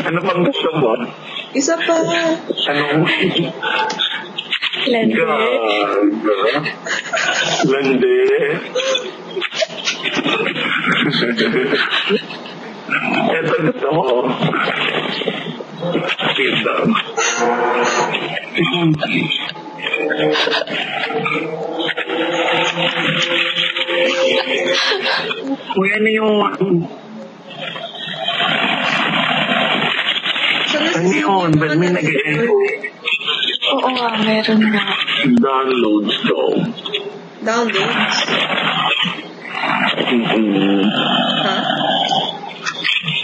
Ano pang gusto mo? Isa pa. Anong? Lande. Lande. Ito gusto ko. Pizza. Uy, ano yung... Ano yun? Ba't may nag-echo? Oo nga, meron nga. Downloads daw. Downloads? Ha?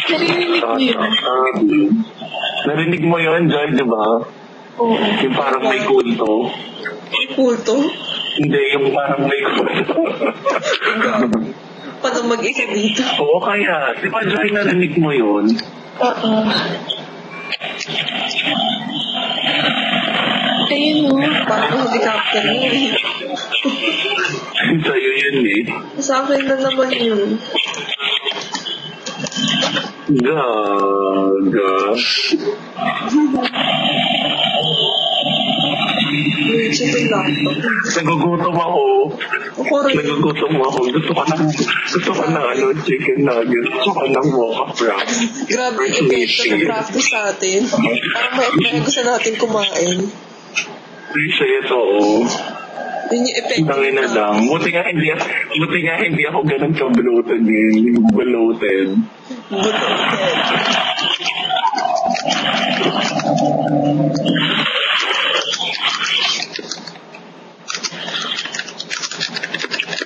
Narinig mo yun? Narinig mo yun, Joy, di ba? Oo. Yung parang may kulto. Kulto? Hindi, yung parang may kulto. Paano mag-isa dito? Oo, kaya. Di ba, Joy, narinig mo yun? Oo. Ayun o. Parang helicopter mo eh. Sa'yo yun eh. Sa akin na naman yun. Gaga. Luigi ko yung laptop. Nagugutom ako. Ako rin. Nagugutom ako. Gusto ko na chicken nuggets. Gusto ko ng mocha wrap. Grabe yung epekto na practice natin. Parang may gusto natin kumain. Appreciate oo. Yun yung epekto. Tangin na lang. Buti nga hindi ako ganun ka-bloated eh. Bloated.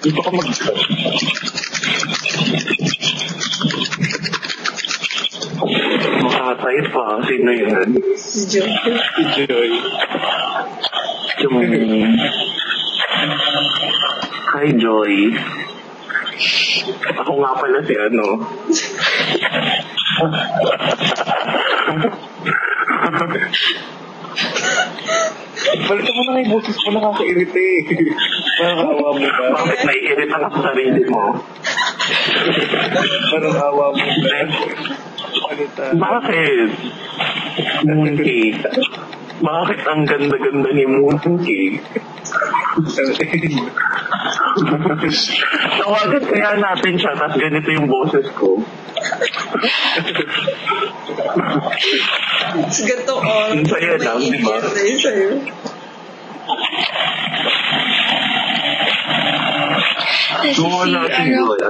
Gusto ko makatay pa. Sino yan? Si Joy. Si Joy. Hi, Joy. Ako nga pala si ano. Balikan mo na kay boses ko, nakaka-irite. Parang awa mo ba? Bakit naiirita ka sa sarili mo? Parang awa mo ba? Bakit? Mooncake. Bakit ang ganda-ganda ni Mooncake? Tawagan kaya natin siya, tapos ganito yung boses ko. Ganito all. Sa'yo lang, di ba? Sa'yo. Kung wala si Joy,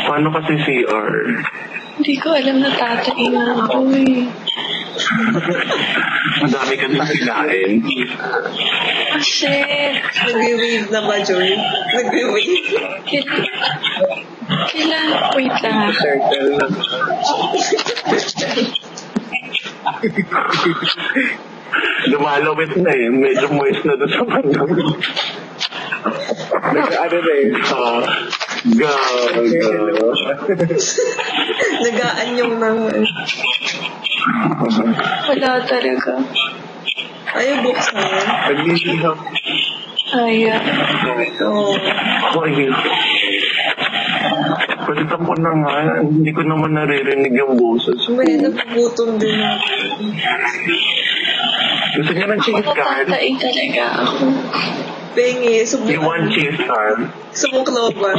paano kasi CR? Hindi ko alam na tataingan ako eh. Madami kang nakinain. Ah, shit. Nag-wave na ba, Joy? Nag-wave. Kailan? Wait lang ah. Circle lang. Lumalawit na eh. Medyo moist na doon sa bandang. Ano na eh. Gaga. Nag-aanyong naman. Wala talaga. Ayaw buksan. Nagliliham. Ayaw. Oo. Ako ayun. Palitan ko na nga. Hindi ko naman naririnig yung boses ko. May nagugutom din ako. Gusto niya ng cheese card? Tatain talaga ako. Pengi, You want cheese card? Sumuklaw ba?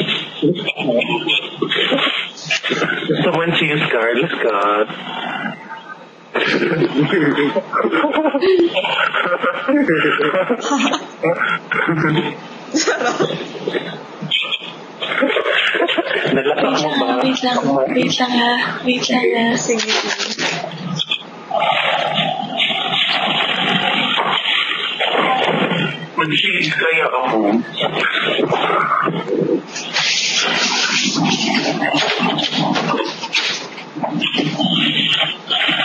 Gusto mo ng cheese card? Let's cut. Sarap. Nalatak mo ba? Wait lang ha. Sige. Mag-cheese kaya ako.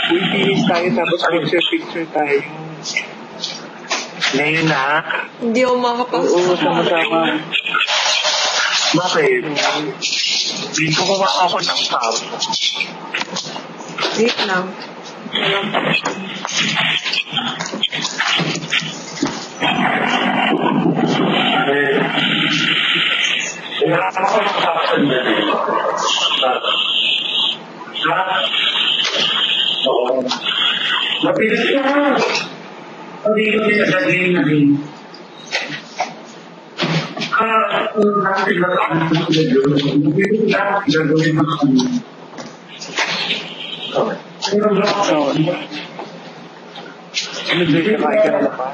Uy, finish tayo tapos picture tayo. Ngayon na? Hindi ako makapasok. Oo, sama-sama. Bakit? Hindi ko kuha ako ng cup. Wait lang. Walang Wala ako ng cup. Oo. Mabilis na. Hindi ko sinasagay na rin. Kung natin na ang hindi na gagawin ako. Ano din ka kaya ka na pa?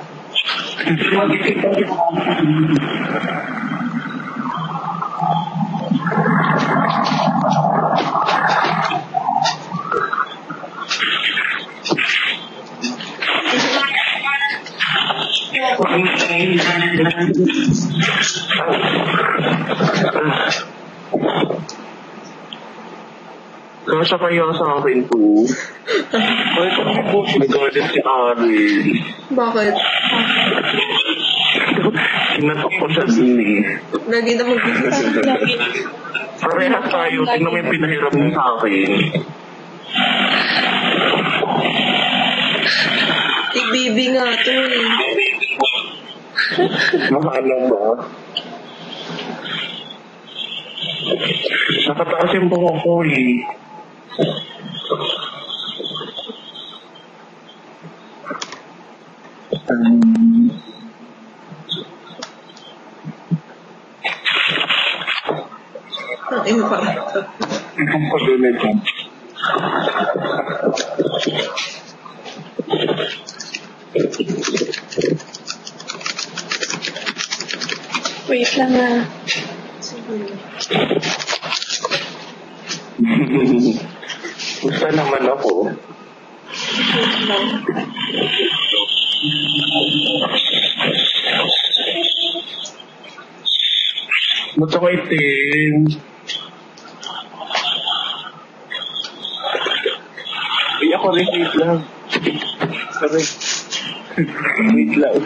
Kasya kaya sa akin to. Bakit ako may bullshit? Nag-order si Ariel. Bakit? Kinatok ko siya din eh. Lagi na magbibigay. Lagi. Parehas tayo. Tingnan mo yung pinahiram niya sa akin. Ibibi nga to eh. Mahalo ba? Nakataas yung buhok ko eh. Ay, parang. Itong padulit ko. Wait lang ah. Gusto naman ako. Ba't ako itim? Ay, ako rin, wait lang. Sorry. Wait lang.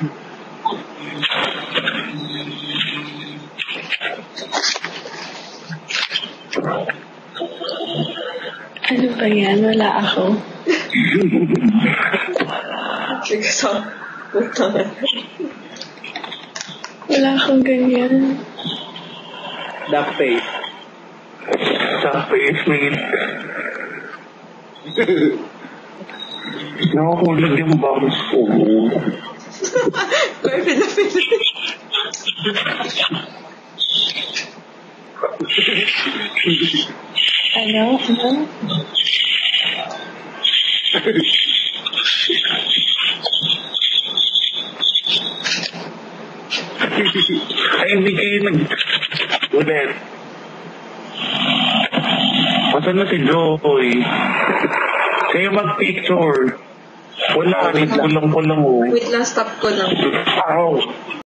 Ano ba yan? Wala ako. Sige, so. Puta na. Wala akong ganyan. Duck face. Sa face, mate. Nakakulag yung bangs ko. Kaya pinapili. Ano? Ano? Ay, hindi kayo ulit. Masan na si Joy? Kayo mag-picture. Wala, kulang-kulang mo. Wait lang, stop ko lang. Ow!